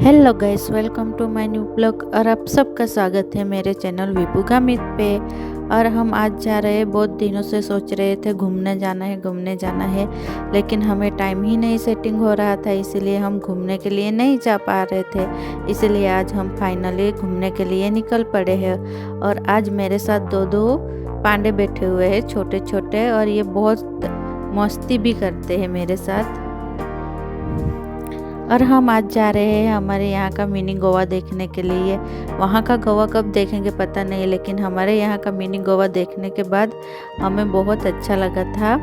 Hello guys, welcome to my new blog. और आप सबका स्वागत है मेरे चैनल विभू गामित पे। और हम आज जा रहे हैं, बहुत दिनों से सोच रहे थे घूमने जाना है, लेकिन हमें टाइम ही नहीं सेटिंग हो रहा था, इसीलिए हम घूमने के लिए नहीं जा पा रहे थे। इसीलिए आज हम फाइनली घूमने के लिए निकल पड़े हैं। और आज मेरे साथ दो दो पांडे बैठे हुए हैं, छोटे छोटे, और ये बहुत मस्ती भी करते हैं मेरे साथ। और हम आज जा रहे हैं हमारे यहाँ का मिनी गोवा देखने के लिए। वहाँ का गोवा कब देखेंगे पता नहीं, लेकिन हमारे यहाँ का मिनी गोवा देखने के बाद हमें बहुत अच्छा लगा था।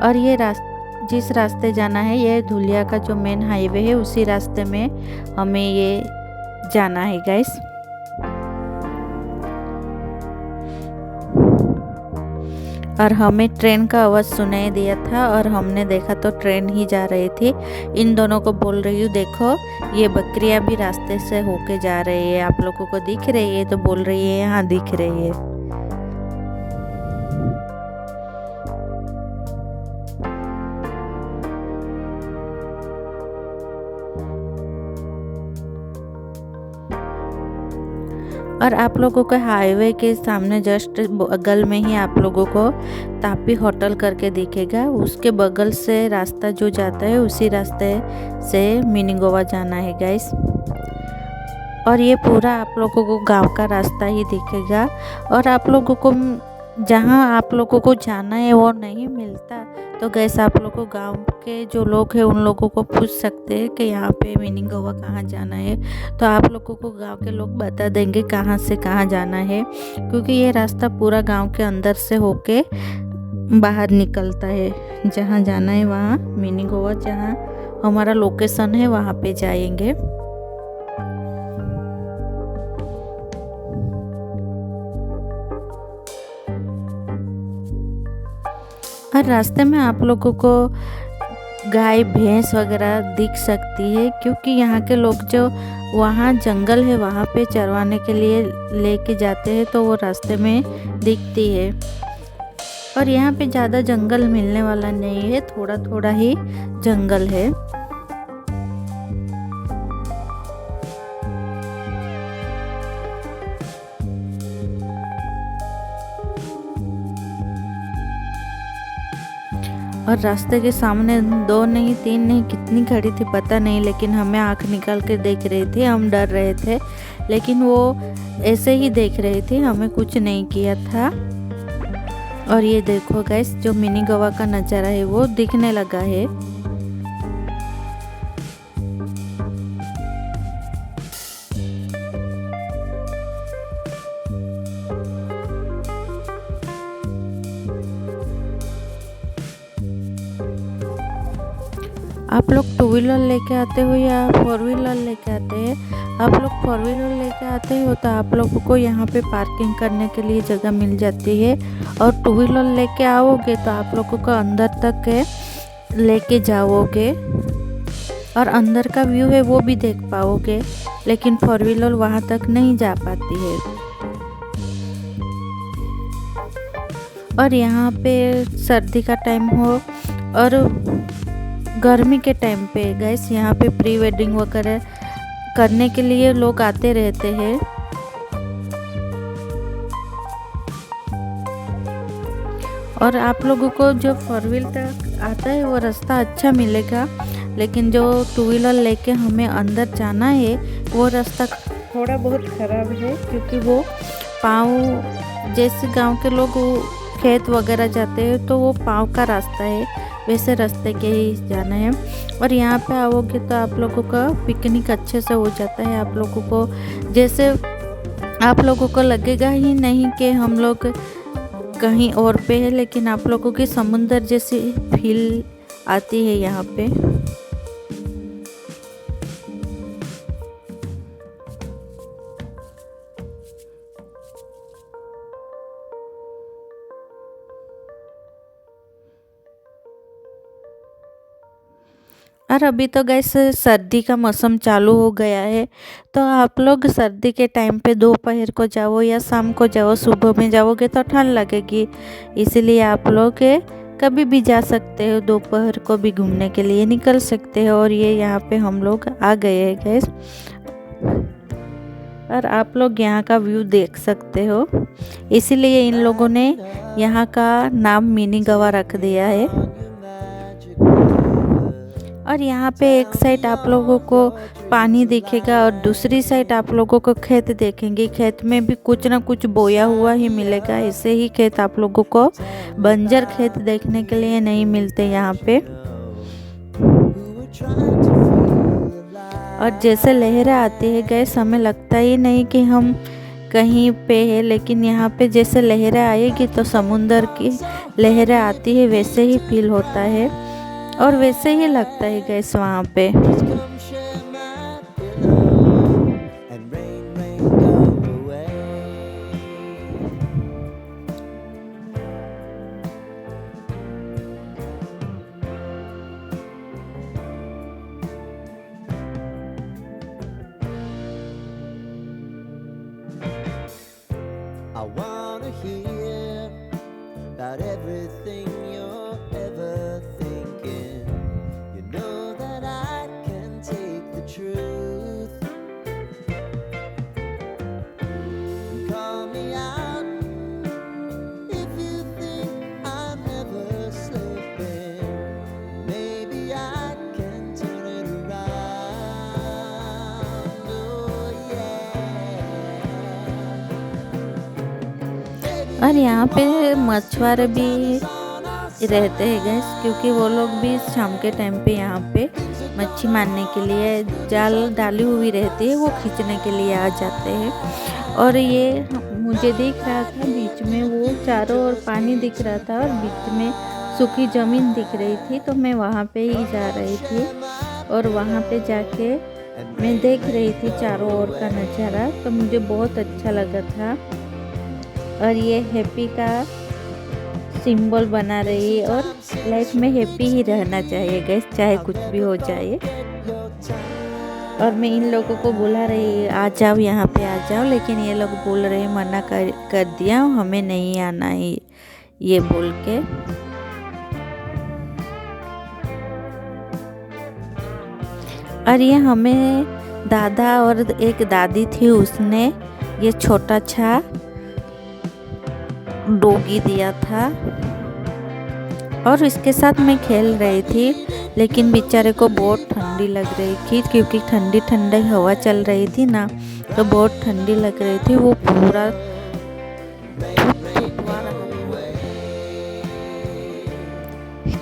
और ये जिस रास्ते जाना है, ये धुलिया का जो मेन हाईवे है, उसी रास्ते में हमें ये जाना है गाइस। और हमें ट्रेन का आवाज़ सुनाई दिया था और हमने देखा तो ट्रेन ही जा रही थी। इन दोनों को बोल रही हूँ, देखो ये बकरियाँ भी रास्ते से होके जा रही है, आप लोगों को दिख रही है? तो बोल रही है यहाँ दिख रही है। और आप लोगों को हाईवे के सामने जस्ट बगल में ही आप लोगों को तापी होटल करके दिखेगा। उसके बगल से रास्ता जो जाता है, उसी रास्ते से मिनी गोवा जाना है गाइस। और ये पूरा आप लोगों को गांव का रास्ता ही दिखेगा। और आप लोगों को जहाँ आप लोगों को जाना है वो नहीं मिलता, तो गैस आप लोग को गांव के जो लोग हैं उन लोगों को पूछ सकते हैं कि यहाँ पे मिनी गोवा कहाँ जाना है। तो आप लोगों को गांव के लोग बता देंगे कहाँ से कहाँ जाना है, क्योंकि ये रास्ता पूरा गांव के अंदर से होके बाहर निकलता है। जहाँ जाना है वहाँ मिनी गोवा, जहाँ हमारा लोकेशन है वहाँ पे जाएंगे। और रास्ते में आप लोगों को गाय भैंस वगैरह दिख सकती है, क्योंकि यहाँ के लोग जो वहाँ जंगल है वहाँ पे चरवाने के लिए लेके जाते हैं, तो वो रास्ते में दिखती है। और यहाँ पे ज़्यादा जंगल मिलने वाला नहीं है, थोड़ा थोड़ा ही जंगल है। और रास्ते के सामने दो नहीं तीन नहीं कितनी खड़ी थी पता नहीं, लेकिन हमें आंख निकाल के देख रही थी। हम डर रहे थे, लेकिन वो ऐसे ही देख रही थी, हमें कुछ नहीं किया था। और ये देखो गाइस, जो मिनी गोवा का नज़ारा है वो दिखने लगा है। आप लोग टू व्हीलर लेके आते हो या फोर व्हीलर लेके आते हैं? आप लोग फोर व्हीलर लेके आते हो तो आप लोगों को यहाँ पे पार्किंग करने के लिए जगह मिल जाती है। और टू व्हीलर लेके आओगे तो आप लोगों को अंदर तक लेके जाओगे और अंदर का व्यू है वो भी देख पाओगे, लेकिन फोर व्हीलर वहाँ तक नहीं जा पाती है। और यहाँ पे सर्दी का टाइम हो और गर्मी के टाइम पे गैस, यहाँ पे प्री वेडिंग वगैरह करने के लिए लोग आते रहते हैं। और आप लोगों को जो फोर व्हीलर तक आता है वो रास्ता अच्छा मिलेगा, लेकिन जो टू व्हीलर लेके हमें अंदर जाना है वो रास्ता थोड़ा बहुत ख़राब है, क्योंकि वो पाँव, जैसे गांव के लोग खेत वगैरह जाते हैं तो वो पाँव का रास्ता है, वैसे रास्ते के ही जाना है। और यहाँ पे आओगे तो आप लोगों का पिकनिक अच्छे से हो जाता है। आप लोगों को जैसे आप लोगों को लगेगा ही नहीं कि हम लोग कहीं और पे है, लेकिन आप लोगों की समुंदर जैसी फील आती है यहाँ पे। और अभी तो गैस सर्दी का मौसम चालू हो गया है, तो आप लोग सर्दी के टाइम पे दोपहर को जाओ या शाम को जाओ, सुबह में जाओगे तो ठंड लगेगी। इसीलिए आप लोग कभी भी जा सकते हो, दोपहर को भी घूमने के लिए निकल सकते हो। और ये यहाँ पे हम लोग आ गए हैं गैस, और आप लोग यहाँ का व्यू देख सकते हो, इसीलिए इन लोगों ने यहाँ का नाम मिनी गोवा रख दिया है। और यहाँ पे एक साइड आप लोगों को पानी दिखेगा और दूसरी साइड आप लोगों को खेत देखेंगे। खेत में भी कुछ ना कुछ बोया हुआ ही मिलेगा, ऐसे ही खेत आप लोगों को बंजर खेत देखने के लिए नहीं मिलते यहाँ पे। और जैसे लहरें आती है गैस, हमें लगता ही नहीं कि हम कहीं पे है, लेकिन यहाँ पे जैसे लहरें आएगी तो समुंदर की लहरें आती है वैसे ही फील होता है और वैसे ही लगता है गैस वहाँ पे। I wanna hear about everything you're ever thinking. You know that I can take the truth. Call me out if you think I'm ever slipping. Maybe I can turn it around. Oh yeah. और यहाँ पे मछुआरे भी रहते हैं gas, क्योंकि वो लोग भी शाम के टाइम पे यहाँ पे मच्छी मारने के लिए जाल डाली हुई रहती है, वो खींचने के लिए आ जाते हैं। और ये मुझे दिख रहा था बीच में, वो चारों ओर पानी दिख रहा था और बीच में सूखी ज़मीन दिख रही थी, तो मैं वहाँ पे ही जा रही थी और वहाँ पे जाके मैं देख रही थी चारों ओर का नज़ारा, तो मुझे बहुत अच्छा लगा था। और ये हैप्पी का सिंबल बना रही है, और लाइफ में हैप्पी ही रहना चाहिए गैस, चाहे कुछ भी हो जाए। और मैं इन लोगों को बुला रही आ जाओ यहाँ पे आ जाओ, लेकिन ये लोग बोल रहे मना कर दिया, हमें नहीं आना है ये बोल के। और ये हमें दादा और एक दादी थी, उसने ये छोटा सा डॉगी दिया था और इसके साथ मैं खेल रही थी, लेकिन बेचारे को बहुत ठंडी लग रही थी, क्योंकि ठंडी ठंडी हवा चल रही थी ना, तो बहुत ठंडी लग रही थी। वो पूरा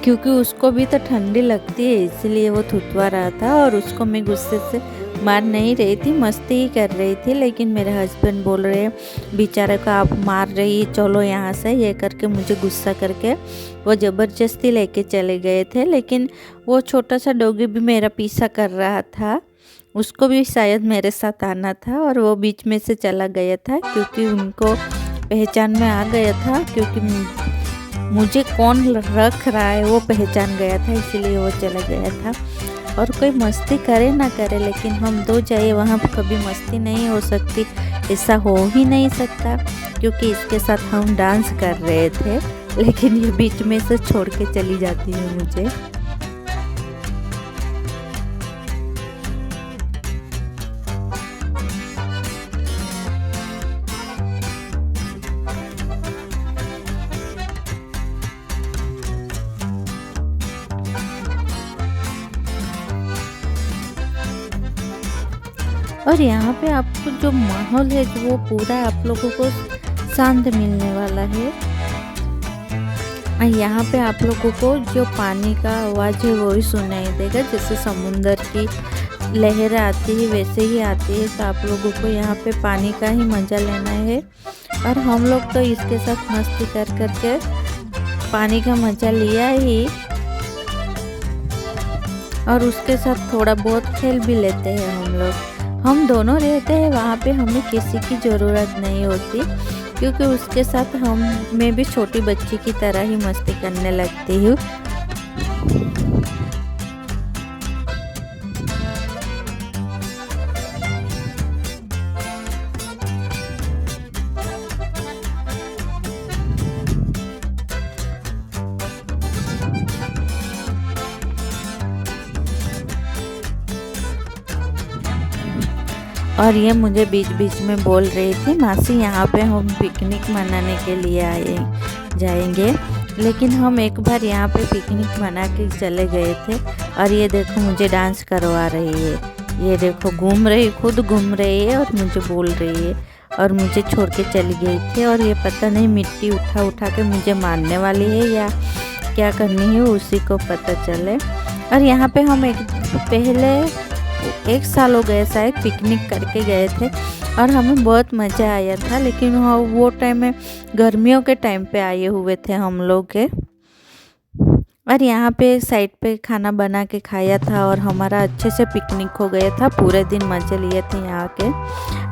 क्योंकि उसको भी तो ठंडी लगती है, इसलिए वो थुथवा रहा था। और उसको मैं गुस्से से मार नहीं रही थी, मस्ती ही कर रही थी, लेकिन मेरे हस्बैंड बोल रहे हैं बेचारे को आप मार रही, चलो यहाँ से, ये करके मुझे गुस्सा करके वो ज़बरदस्ती लेके चले गए थे। लेकिन वो छोटा सा डॉगी भी मेरा पीछा कर रहा था, उसको भी शायद मेरे साथ आना था, और वो बीच में से चला गया था, क्योंकि उनको पहचान में आ गया था, क्योंकि मुझे कौन रख रहा है वो पहचान गया था, इसीलिए वो चला गया था। और कोई मस्ती करे ना करे, लेकिन हम दो जाए वहाँ पर कभी मस्ती नहीं हो सकती, ऐसा हो ही नहीं सकता, क्योंकि इसके साथ हम डांस कर रहे थे, लेकिन ये बीच में से छोड़ के चली जाती है मुझे। और यहाँ पे आपको जो माहौल है जो वो पूरा आप लोगों को शांत मिलने वाला है। और यहाँ पे आप लोगों को जो पानी का आवाज़ है वो ही सुनाई देगा, जैसे समुंदर की लहर आती है वैसे ही आती है। तो आप लोगों को यहाँ पे पानी का ही मज़ा लेना है। और हम लोग तो इसके साथ मस्ती कर करके पानी का मज़ा लिया ही, और उसके साथ थोड़ा बहुत खेल भी लेते हैं हम लोग। हम दोनों रहते हैं वहाँ पे, हमें किसी की ज़रूरत नहीं होती, क्योंकि उसके साथ मैं भी छोटी बच्ची की तरह ही मस्ती करने लगती हूँ। और ये मुझे बीच बीच में बोल रही थी, मासी यहाँ पे हम पिकनिक मनाने के लिए जाएंगे। लेकिन हम एक बार यहाँ पे पिकनिक मना के चले गए थे। और ये देखो मुझे डांस करवा रही है, ये देखो घूम रही, खुद घूम रही है और मुझे बोल रही है। और मुझे छोड़ के चली गई थी। और ये पता नहीं मिट्टी उठा उठा के मुझे मारने वाली है या क्या करनी है, उसी को पता चले। और यहाँ पे हम पहले 1 साल हो गए शायद पिकनिक करके गए थे और हमें बहुत मज़ा आया था। लेकिन वो टाइम में गर्मियों के टाइम पे आए हुए थे हम लोग के। और यहाँ पे साइड पे खाना बना के खाया था और हमारा अच्छे से पिकनिक हो गया था। पूरे दिन मज़े लिए थे यहाँ के।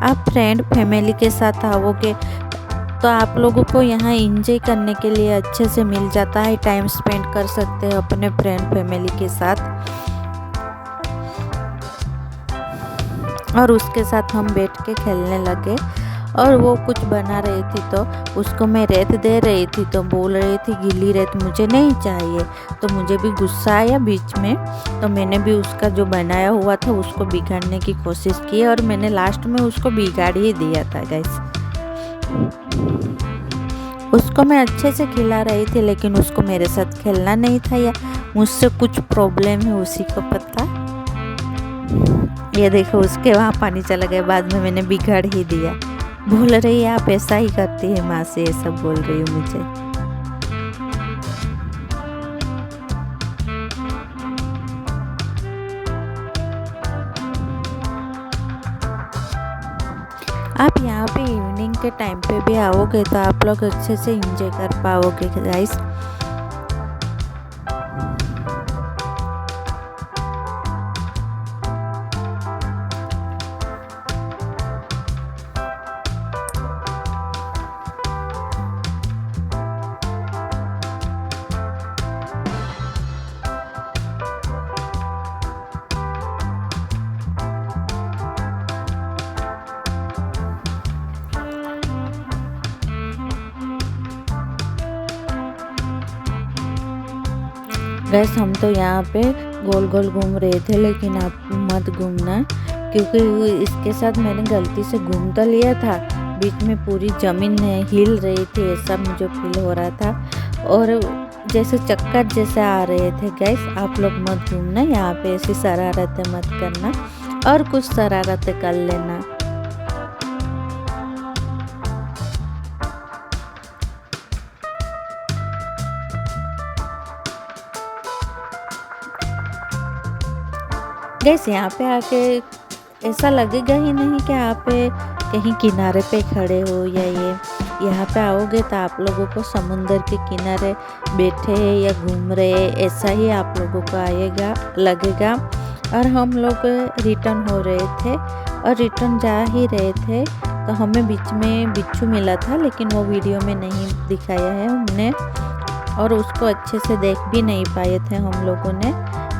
आप फ्रेंड फैमिली के साथ आओगे तो आप लोगों को यहाँ एंजॉय करने के लिए अच्छे से मिल जाता है, टाइम स्पेंड कर सकते हैं अपने फ्रेंड फैमिली के साथ। और उसके साथ हम बैठ के खेलने लगे। और वो कुछ बना रही थी तो उसको मैं रेत दे रही थी, तो बोल रही थी गीली रेत मुझे नहीं चाहिए। तो मुझे भी गुस्सा आया बीच में, तो मैंने भी उसका जो बनाया हुआ था उसको बिगाड़ने की कोशिश की और मैंने लास्ट में उसको बिगाड़ ही दिया था गाइस। उसको मैं अच्छे से खिला रही थी लेकिन उसको मेरे साथ खेलना नहीं था या मुझसे कुछ प्रॉब्लम है उसी को पता। ये देखो उसके वहाँ पानी चला गया, बाद में मैंने बिगाड़ ही दिया। बोल रही है आप ऐसा ही करती है माँ से, ये सब बोल रही है मुझे। आप यहाँ पे इवनिंग के टाइम पे भी आओगे तो आप लोग अच्छे से एंजॉय कर पाओगे गाइस। गैस हम तो यहाँ पे गोल गोल घूम रहे थे, लेकिन आप मत घूमना क्योंकि इसके साथ मैंने गलती से घूम तो लिया था, बीच में पूरी ज़मीन हिल रही थी, ऐसा मुझे फील हो रहा था और जैसे चक्कर जैसे आ रहे थे। गैस आप लोग मत घूमना यहाँ पे, ऐसी शरारतें मत करना और कुछ शरारतें कर लेना। गैस यहाँ पे आके ऐसा लगेगा ही नहीं कि आप कहीं किनारे पे खड़े हो या ये। यहाँ पे आओगे तो आप लोगों को समुंदर के किनारे बैठे हैं या घूम रहे हैं ऐसा ही आप लोगों को आएगा लगेगा। और हम लोग रिटर्न हो रहे थे और रिटर्न जा ही रहे थे तो हमें बीच में बिच्छू मिला था, लेकिन वो वीडियो में नहीं दिखाया है हमने और उसको अच्छे से देख भी नहीं पाए थे हम लोगों ने,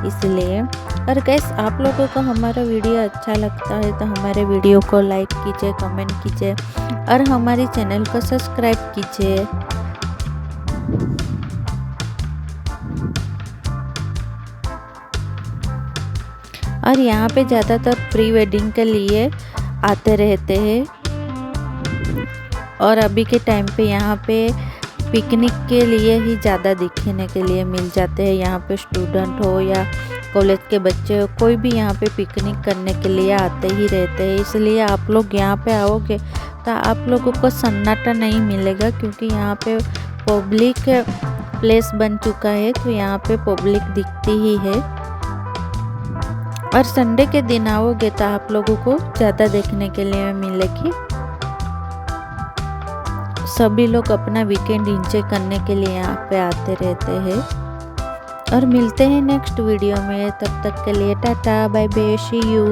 इसलिए। और गैस आप लोगों को हमारा वीडियो अच्छा लगता है तो हमारे वीडियो को लाइक कीजिए, कमेंट कीजिए और हमारे चैनल को सब्सक्राइब कीजिए। और यहाँ पे ज़्यादातर प्री वेडिंग के लिए आते रहते हैं और अभी के टाइम पे यहाँ पे पिकनिक के लिए ही ज़्यादा दिखने के लिए मिल जाते हैं। यहाँ पे स्टूडेंट हो या कॉलेज के बच्चे हो, कोई भी यहाँ पे पिकनिक करने के लिए आते ही रहते हैं। इसलिए आप लोग यहाँ पे आओगे तो आप लोगों को सन्नाटा नहीं मिलेगा क्योंकि यहाँ पे पब्लिक प्लेस बन चुका है, तो यहाँ पे पब्लिक दिखती ही है। और संडे के दिन आओगे तो आप लोगों को ज़्यादा देखने के लिए मिलेगी। सभी लोग अपना वीकेंड एंजॉय करने के लिए यहाँ पे आते रहते हैं। और मिलते हैं नेक्स्ट वीडियो में, तब तक के लिए tata bye bye, see you.